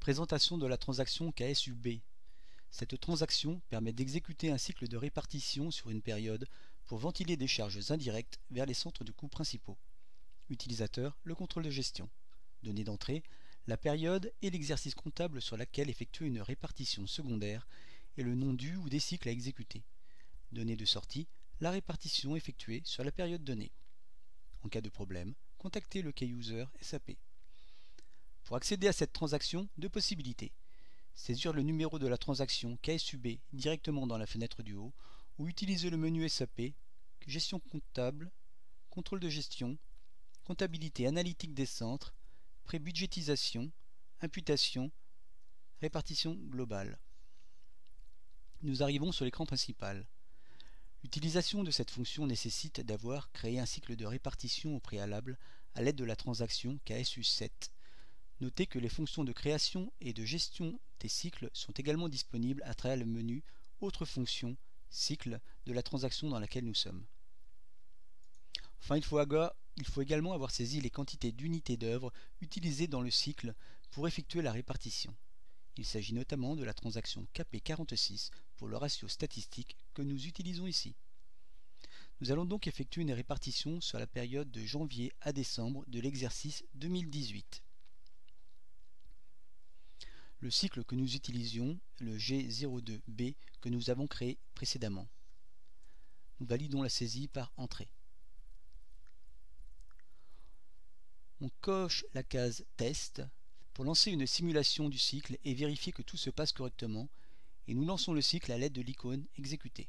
Présentation de la transaction KSUB. Cette transaction permet d'exécuter un cycle de répartition sur une période pour ventiler des charges indirectes vers les centres de coûts principaux. Utilisateur, le contrôle de gestion. Données d'entrée, la période et l'exercice comptable sur laquelle effectuer une répartition secondaire et le nom du ou des cycles à exécuter. Données de sortie, la répartition effectuée sur la période donnée. En cas de problème, contactez le Key-User SAP. Pour accéder à cette transaction, deux possibilités. Saisir le numéro de la transaction KSUB directement dans la fenêtre du haut ou utiliser le menu SAP, gestion comptable, contrôle de gestion, comptabilité analytique des centres, prébudgétisation, imputation, répartition globale. Nous arrivons sur l'écran principal. L'utilisation de cette fonction nécessite d'avoir créé un cycle de répartition au préalable à l'aide de la transaction KSU7. Notez que les fonctions de création et de gestion des cycles sont également disponibles à travers le menu Autres fonctions, cycle de la transaction dans laquelle nous sommes. Enfin, il faut également avoir saisi les quantités d'unités d'œuvre utilisées dans le cycle pour effectuer la répartition. Il s'agit notamment de la transaction KP46 pour le ratio statistique que nous utilisons ici. Nous allons donc effectuer une répartition sur la période de janvier à décembre de l'exercice 2018. Le cycle que nous utilisions, le G02B que nous avons créé précédemment. Nous validons la saisie par entrée. On coche la case Test pour lancer une simulation du cycle et vérifier que tout se passe correctement, et nous lançons le cycle à l'aide de l'icône Exécuter.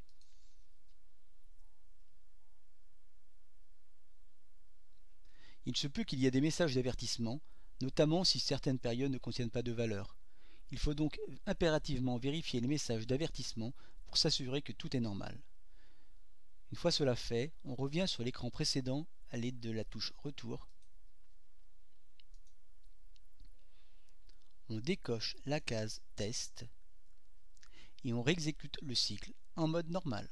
Il se peut qu'il y ait des messages d'avertissement, notamment si certaines périodes ne contiennent pas de valeur. Il faut donc impérativement vérifier les messages d'avertissement pour s'assurer que tout est normal. Une fois cela fait, on revient sur l'écran précédent à l'aide de la touche Retour. On décoche la case Test et on réexécute le cycle en mode normal.